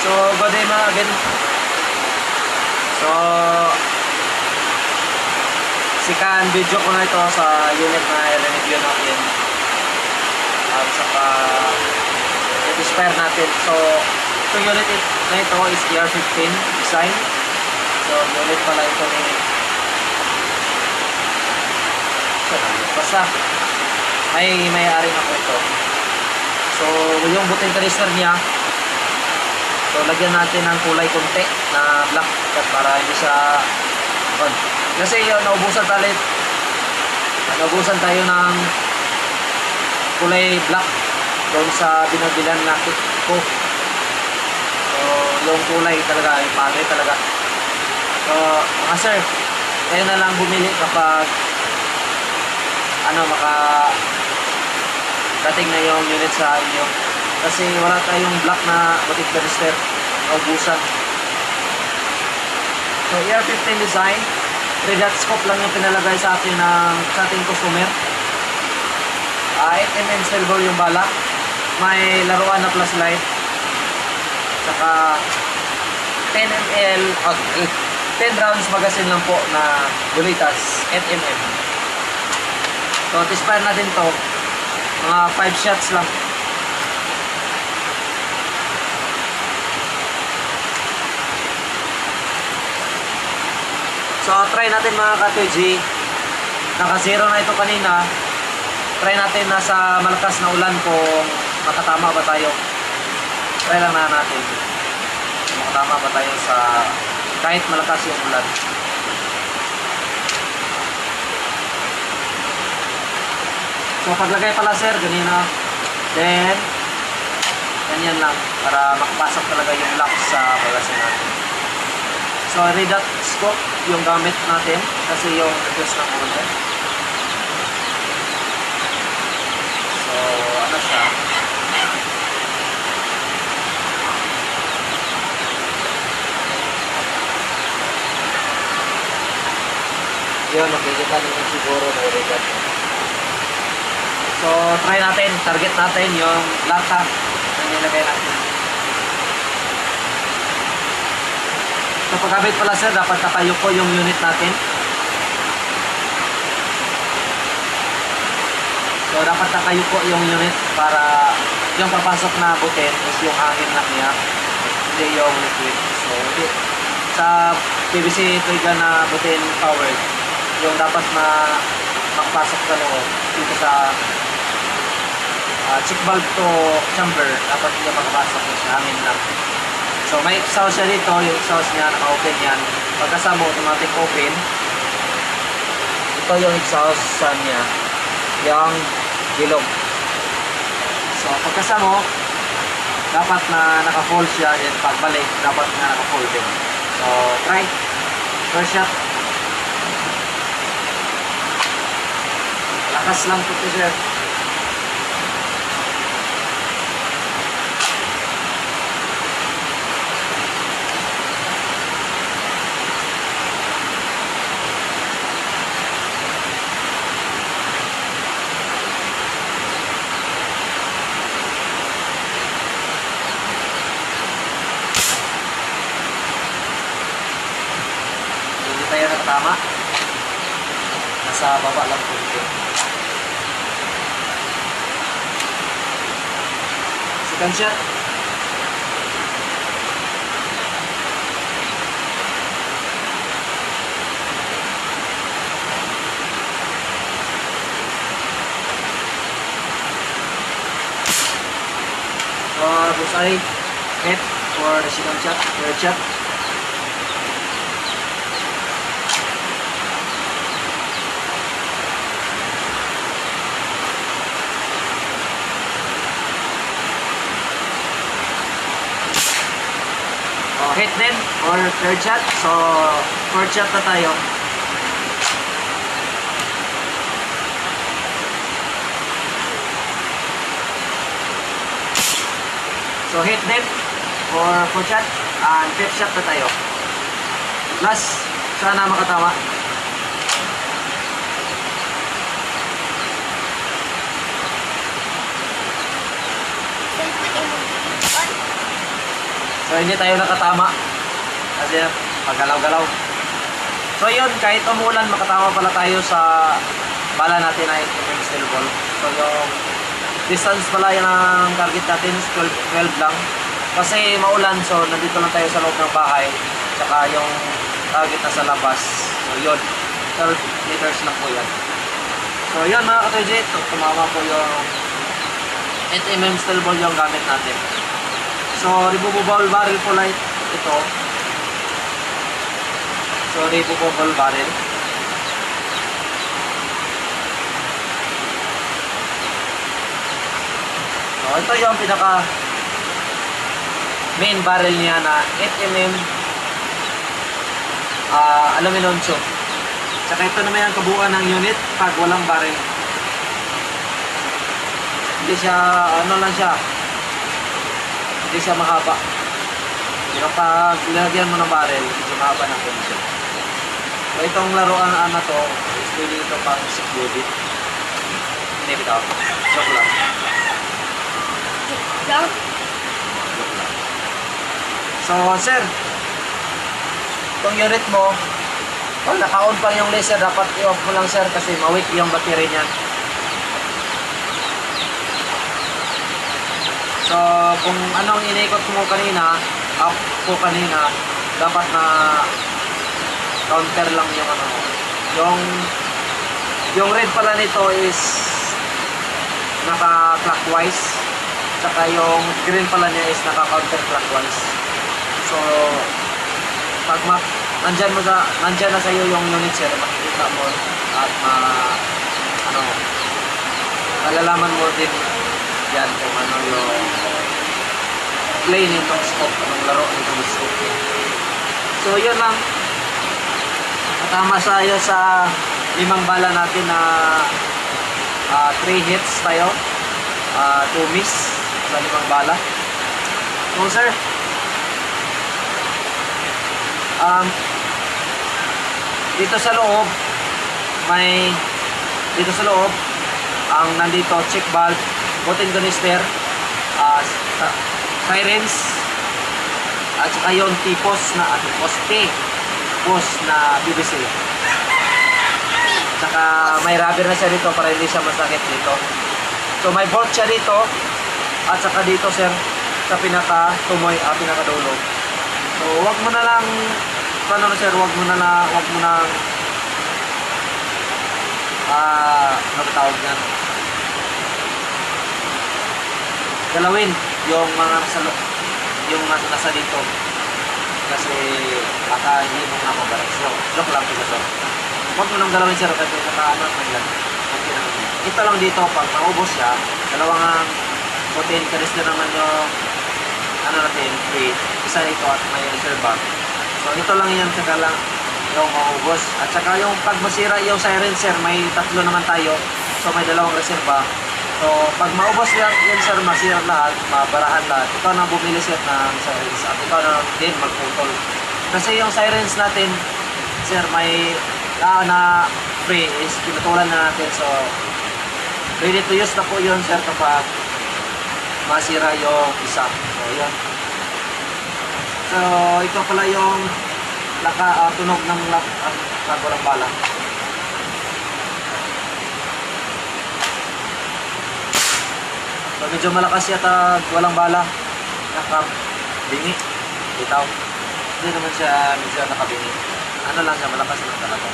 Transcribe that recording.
So, good day mga again. So, sikan video ko na ito sa unit na i-review natin. At saka, i-spare natin. So, itong unit na ito is ER15 design. So, unit pala ito ni... Basta, may-aring ako ito. So, yung button canister niya, so, lagyan natin ng kulay konti na black para hindi siya on. Kasi yun, naubusan tayo ng kulay black doon sa binabilan na kit ko. So, yung kulay talaga, yung pangit talaga. So, mga sir, kayo na lang bumili kapag dating na yung unit sa inyo. Kasi wala tayong black na button canister. Naubusan. So, ER15 design. 3-dot scope lang yung pinalagay sa atin ng sa ating customer. 8mm silver yung bala. May laruan na flashlight. Saka 10 rounds magazine lang po na bulitas. 8mm. So, tispire natin to. Mga 5 shots lang. So, try natin mga ka-2G. Naka-zero na ito kanina. Try natin nasa malakas na ulan kung makatama ba tayo. Try lang na natin. Makatama ba tayo sa kahit malakas yung ulan. So, paglagay pala sir, ganina. Then, ganyan lang. Para makapasok talaga yung lock sa bagasin natin. So, red-dot scope yung gamit natin kasi yung request ng order. So, ano siya? Yun, makikita nyo siguro na red-dot. So, try natin, target natin yung lata na nilagay natin. So, pagkabit pala sir, dapat nakayuko yung unit natin. So, dapat nakayuko yung unit para yung papasok na butin is yung hangin lang niya, hindi yung liquid. So, sa PVC tuiga na butin powered, yung dapat na makapasok sa loob dito sa check valve to chamber, dapat hindi makapasok yung hangin lang. So, may exhaust siya dito. Yung exhaust niya, naka-open yan. Pagkasa mo, automatic open. Ito yung exhaust fan niya. Yung gilog. So, pagkasa mo, dapat na naka-fold siya. Then, pagbalik, dapat na naka-fold din. So, try. First shot. Lakas lang ito, sir. Tayo nakatama. Nasa baba lang po dito. Second shot. Bullseye. Hit for the second shot. Third shot. Hit din or third shot. So, fourth shot na tayo. So, hit din or fourth shot and fifth shot na tayo. Last, sana makatawa. So hindi tayo nakatama kasi paggalaw-galaw. So yun, kahit umulan, makatama pala tayo sa bala natin na 8mm steel ball. So yung distance pala yan ang target natin is 12 lang. Kasi maulan, so nandito lang tayo sa loob ng bahay. Tsaka yung target na sa labas. So yun, 12 meters lang po yan. So yun mga ka-3J, tumama po yung 8mm steel ball yung gamit natin. So removable barrel po light ito. So removable barrel. So ito yung pinaka main barrel niya na 8mm aluminum tube. Saka ito naman yung kabuuan ng unit pag walang barrel. Hindi siya, ano lang siya, hindi siya mahaba. Pero pag nilagyan mo ng barrel, medyo mahaba ng kondisyon. So itong laruan na to, is pwede ito pang security. Hindi bitaw. Joke lang. So sir, itong unit mo, pag naka-on pa yung laser, dapat i-off mo lang sir kasi ma-weak yung battery niya. So kung anong inikot mo kanina, up po kanina, dapat na counter lang yung ano. Yung red pala nito is naka-clockwise, saka yung green pala niya is naka-counter clockwise. So pag nandyan na sa iyo yung unit sir, makikita mo at malalaman mo din yan kung ano yung play nitong scope, anong laro nitong scope. So yun lang, natama tayo sa 5 bala natin na 3 hits tayo, 2 miss sa 5 bala. So sir, dito sa loob ang nandito check valve, button canister, sirens, at saka yung tipos na PVC. Saka may rubber na siya dito para hindi siya masakit dito. So may bolt siya dito at saka dito sir sa pinaka-tumoy, pinaka-dulo. So wag mo na lang ano tawag yan, galawin yung mga nasa dito kasi baka hindi mo na mabarak. So joke lang ito sir, huwag mo nang galawin sir kasi nakaano yan. Okay lang. Ito lang dito pag maubos siya, dalawang protein canister naman yung ano natin, isa ito at may reserva. So ito lang yan, saka lang yung maubos. At saka yung pag masira yung siren sir, may 3 naman tayo. So may 2 reserva. So pag maubos yan sir, masira lahat, mabarahan lahat, ikaw na bumili sir ng sirens at ikaw na din magputol. Kasi yung sirens natin sir, may na free is pinutulan na natin. So ready to use na po yun sir kapag masira yung isa. So yun. So ito pala yung tunog ng walang bala. So medyo malakas yata walang bala. Nakabingi. Bitaw. Hindi naman siya medyo nakabingi. Ano lang siya, malakas lang talaga.